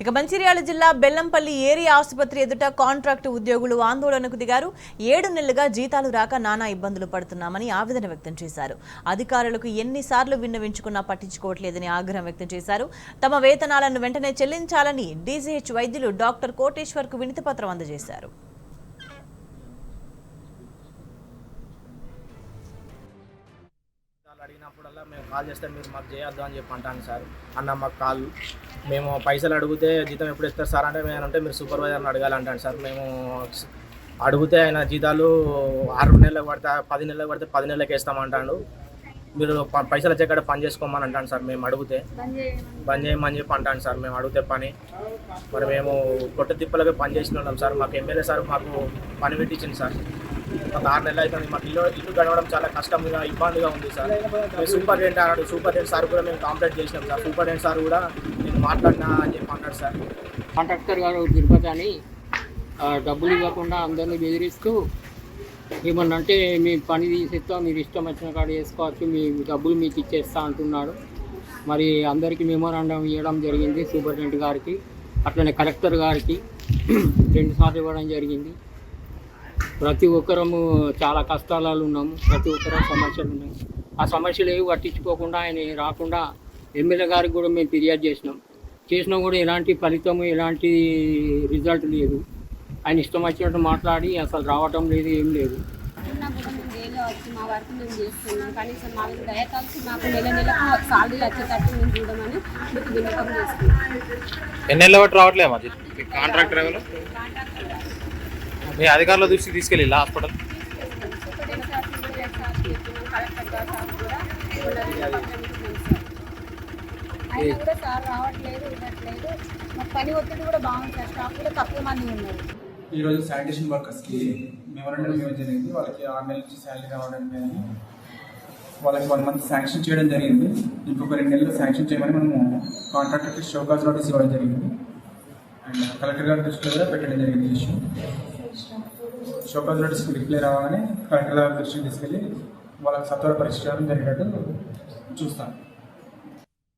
ఇక మంచిర్యాల జిల్లా బెల్లంపల్లి ఏరియా ఆసుపత్రి ఎదుట కాంట్రాక్టు ఉద్యోగులు ఆందోళనకు దిగారు. 7 నెలలుగా జీతాలు రాక నానా ఇబ్బందులు పడుతున్నామని ఆవేదన వ్యక్తం చేశారు. అధికారులకు ఎన్నిసార్లు విన్నవించుకున్నా పట్టించుకోవట్లేదని ఆగ్రహం వ్యక్తం చేశారు. తమ వేతనాలను వెంటనే చెల్లించాలని డీజీహెచ్ వైద్యులు డాక్టర్ కోటేశ్వర్కు వినతిపత్రం అందజేశారు. అడిగినప్పుడల్లా మేము కాల్ చేస్తే మీరు మాకు చేయొద్దు అని చెప్పి అంటాను సార్. అన్న మాకు కాల్ మేము పైసలు అడిగితే జీతం ఎప్పుడు ఇస్తారు సార్ అంటే మీరు సూపర్వైజర్ని అడగాలంటాను సార్. మేము అడిగితే ఆయన జీతాలు 6 నెలలకు పడితే 10 నెలలకు పడితే 10 నెలలకు వేస్తామంటాడు. మీరు పైసలు వచ్చేకాడ పని చేసుకోమని అంటాను సార్. మేము అడిగితే పని చేయమని చెప్పి అంటాను సార్. మేము అడిగితే పని మరి మేము కొట్ట తిప్పలకి పని చేస్తున్నాం సార్. మాకు ఎమ్మెల్యే సార్ మాకు పని పెట్టించింది సార్. ఒక 6 నెలలు అవుతుంది. మాకు ఇల్లు గడవడం చాలా కష్టంగా ఇబ్బందిగా ఉంది సార్. మేము సూపరింటెండెంట్ సార్ కూడా మేము కంప్లైంట్ చేసినాం సార్. సూపరింటెండెంట్ సార్ కూడా నేను మాట్లాడినా అని చెప్పి అన్నాడు సార్. కాంట్రాక్టర్ గారు తిరుపతి అని డబ్బులు ఇవ్వకుండా అందరినీ బెదిరిస్తూ ఏమన్నా అంటే మీ పని తీసేస్తా, మీరు ఇష్టం వచ్చిన కాడ చేసుకోవచ్చు, మీ డబ్బులు మీకు ఇచ్చేస్తా అంటున్నాడు. మరి అందరికీ మెమోరాండం ఇవ్వడం జరిగింది సూపరింటెండెంట్ గారికి, అట్లనే కలెక్టర్ గారికి 2 సార్లు ఇవ్వడం జరిగింది. ప్రతి ఒక్కరము చాలా కష్టాలలో ఉన్నాము. ప్రతి ఒక్కరు సమస్యలు ఉన్నాయి. ఆ సమస్యలు ఏవి పట్టించుకోకుండా ఆయన రాకుండా ఎమ్మెల్యే గారికి కూడా మేము ఫిర్యాదు చేసినా కూడా ఎలాంటి ఫలితము ఎలాంటి రిజల్ట్ లేదు. ఆయన ఇష్టం వచ్చినట్టు మాట్లాడి అసలు రావటం లేదు, ఏం లేదు. వచ్చి మా వరకు మేము చేస్తున్నాం. కనీసం మా మీద దయతలిసి మాకు నెలకు సాలరీ వచ్చేటట్టు మేము చూడమని మీకు విన్నపం చేస్తున్నాం. ఎన్ని నెలల బట్టి రావట్లేదు మాది కాంట్రాక్టర్ మీ అధికారుల దృష్టికి తీసుకెళ్ళి హాస్పిటల్ అయినా కూడా సార్ రావట్లేదు, ఇవ్వట్లేదు. మాకు పని ఒత్తిడి కూడా బాగుంది సార్. స్టాఫ్ కూడా తక్కువ మంది ఉన్నారు. ఈరోజు శానిటేషన్ వర్కర్స్కి మెమోరాండం ఇవ్వడం జరిగింది. వాళ్ళకి 6 నెలల నుంచి శాలరీ రావడానికి కానీ వాళ్ళకి 1 మంత్ శాంక్షన్ చేయడం జరిగింది. ఇంకొక 2 నెలలు శాంక్షన్ చేయమని మనము కాంట్రాక్టర్కి షోకాజ్ నోటీస్ ఇవ్వడం జరిగింది. అండ్ కలెక్టర్ గారి దృష్టిలో కూడా పెట్టడం జరిగింది ఇష్యూ. షోకాజ్ నోటీస్కి రిప్లై రావాలని కలెక్టర్ గారి దృష్టికి తీసుకెళ్ళి వాళ్ళకి సత్వర పరిష్కారం జరిగేటట్టు చూస్తాను.